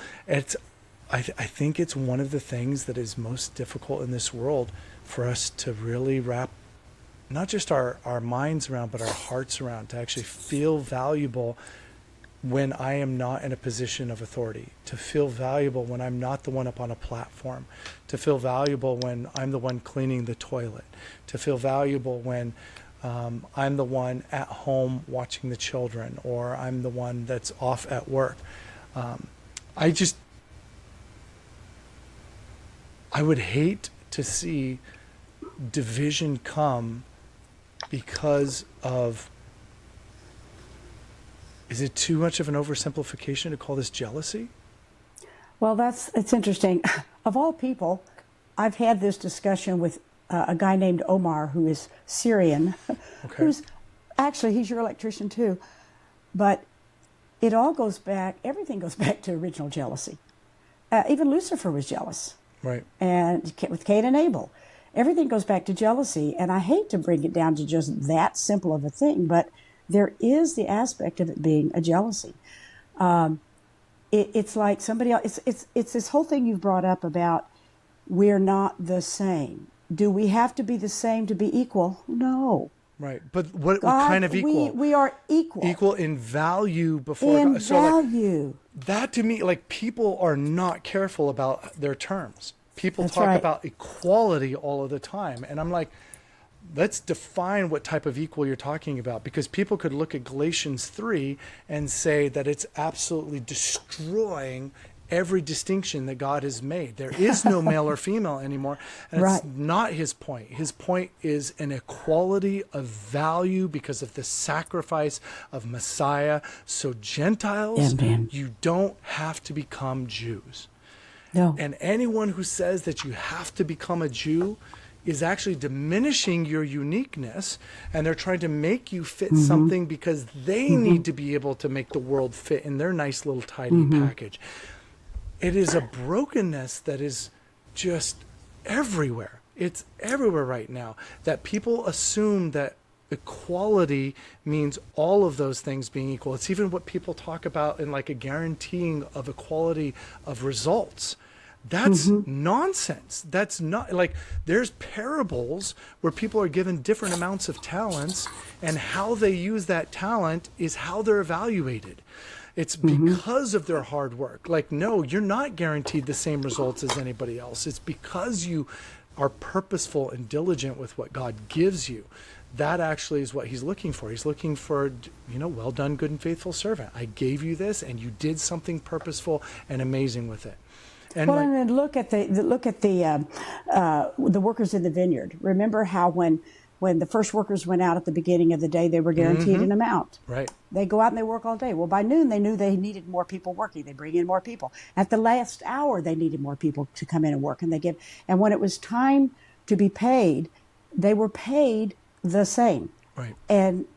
Speaker 1: I think it's one of the things that is most difficult in this world for us to really wrap not just our minds around, but our hearts around, to actually feel valuable when I am not in a position of authority, to feel valuable when I'm not the one up on a platform, to feel valuable when I'm the one cleaning the toilet, to feel valuable when I'm the one at home watching the children, or I'm the one that's off at work. I would hate to see division come because of, is it too much of an oversimplification to call this jealousy?
Speaker 2: Well, it's interesting. Of all people, I've had this discussion with a guy named Omar, who is Syrian, who's actually, he's your electrician too. But it all goes back, everything goes back to original jealousy. Even Lucifer was jealous.
Speaker 1: Right.
Speaker 2: And with Cain and Abel. everything goes back to jealousy. And I hate to bring it down to just that simple of a thing, but there is the aspect of it being a jealousy. It's like somebody else. It's this whole thing you've brought up about we're not the same. Do we have to be the same to be equal? No.
Speaker 1: Right. But what kind of equal?
Speaker 2: We are equal.
Speaker 1: Equal in value before
Speaker 2: in
Speaker 1: God. So
Speaker 2: value.
Speaker 1: Like, that to me, like, people are not careful about their terms. People
Speaker 2: That's
Speaker 1: talk
Speaker 2: right.
Speaker 1: about equality all of the time. And I'm like, let's define what type of equal you're talking about, because people could look at Galatians 3 and say that it's absolutely destroying every distinction that God has made. There is no male or female anymore. And
Speaker 2: Right.
Speaker 1: it's not his point. His point is an equality of value because of the sacrifice of Messiah. So Gentiles,
Speaker 2: Amen.
Speaker 1: you don't have to become Jews.
Speaker 2: No.
Speaker 1: And anyone who says that you have to become a Jew is actually diminishing your uniqueness, and they're trying to make you fit something because they need to be able to make the world fit in their nice little tidy package. It is a brokenness that is just everywhere. It's everywhere right now, that people assume that equality means all of those things being equal. It's even what people talk about in like a guaranteeing of equality of results. That's nonsense. That's not like, there's parables where people are given different amounts of talents, and how they use that talent is how they're evaluated. It's because of their hard work. Like, no, you're not guaranteed the same results as anybody else. It's because you are purposeful and diligent with what God gives you. That actually is what he's looking for. He's looking for, well done, good and faithful servant. I gave you this, and you did something purposeful and amazing with it. And
Speaker 2: Well, and then look at the workers in the vineyard. Remember how when the first workers went out at the beginning of the day, they were guaranteed an amount.
Speaker 1: Right.
Speaker 2: They go out and they work all day. Well, by noon, they knew they needed more people working. They bring in more people. At the last hour, they needed more people to come in and work. And when it was time to be paid, they were paid the same.
Speaker 1: Right.
Speaker 2: And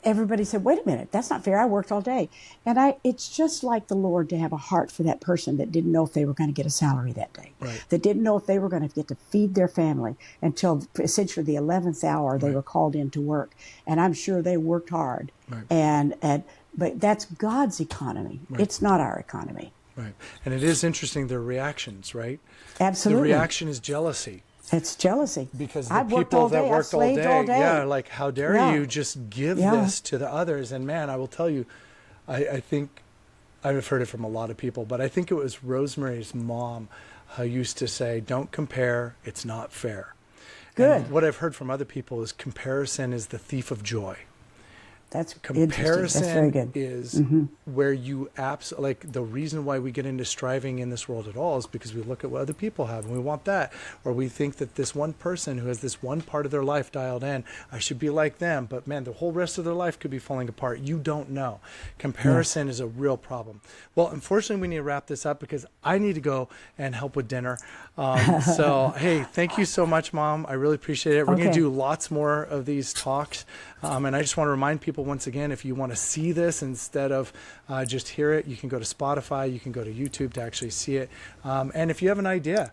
Speaker 2: everybody said, wait a minute, that's not fair. I worked all day. And it's just like the Lord to have a heart for that person that didn't know if they were going to get a salary that day,
Speaker 1: Right.
Speaker 2: that didn't know if they were going to get to feed their family until essentially the 11th hour they were called in to work. And I'm sure they worked hard.
Speaker 1: Right.
Speaker 2: But that's God's economy.
Speaker 1: Right.
Speaker 2: It's not our economy.
Speaker 1: Right. And it is interesting, their reactions, right?
Speaker 2: Absolutely.
Speaker 1: The reaction is jealousy.
Speaker 2: It's jealousy.
Speaker 1: Because the
Speaker 2: I've worked
Speaker 1: people
Speaker 2: all
Speaker 1: that
Speaker 2: day.
Speaker 1: worked
Speaker 2: I've slaved all day.
Speaker 1: yeah, like, how dare
Speaker 2: Yeah.
Speaker 1: you just give
Speaker 2: Yeah.
Speaker 1: this to the others? And man, I will tell you, I think I've heard it from a lot of people, but I think it was Rosemary's mom who used to say, don't compare, it's not fair.
Speaker 2: Good.
Speaker 1: And what I've heard from other people is comparison is the thief of joy.
Speaker 2: That's
Speaker 1: Comparison
Speaker 2: interesting. That's very good.
Speaker 1: is where you like, the reason why we get into striving in this world at all is because we look at what other people have and we want that, or we think that this one person who has this one part of their life dialed in, I should be like them, but man, the whole rest of their life could be falling apart. You don't know. Comparison is a real problem. Well, unfortunately, we need to wrap this up because I need to go and help with dinner. So, hey, thank you so much, Mom. I really appreciate it. We're going to do lots more of these talks. And I just want to remind people once again, if you want to see this instead of just hear it, you can go to Spotify, you can go to YouTube to actually see it. And if you have an idea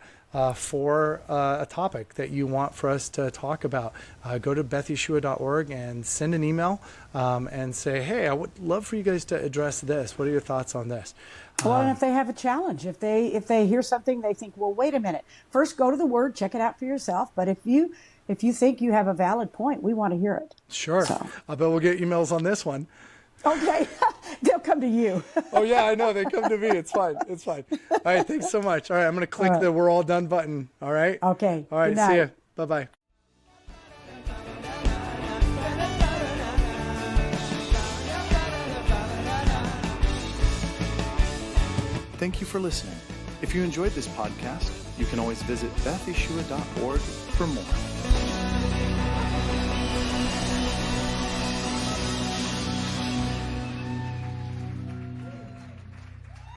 Speaker 1: for a topic that you want for us to talk about, go to bethyeshua.org and send an email and say, hey, I would love for you guys to address this. What are your thoughts on this?
Speaker 2: Well, and if they have a challenge, if they hear something, they think, well, wait a minute. First, go to the Word, check it out for yourself. But if you think you have a valid point, we want to hear it.
Speaker 1: Sure.
Speaker 2: So.
Speaker 1: I bet we'll get emails on this one.
Speaker 2: Okay. They'll come to you.
Speaker 1: Oh, yeah, I know. They come to me. It's fine. It's fine. All right. Thanks so much. All right. I'm going to click the we're all done button. All right.
Speaker 2: Okay.
Speaker 1: All right.
Speaker 2: Good night.
Speaker 1: See ya. Bye-bye. Thank you for listening. If you enjoyed this podcast, you can always visit bethyeshua.org for more.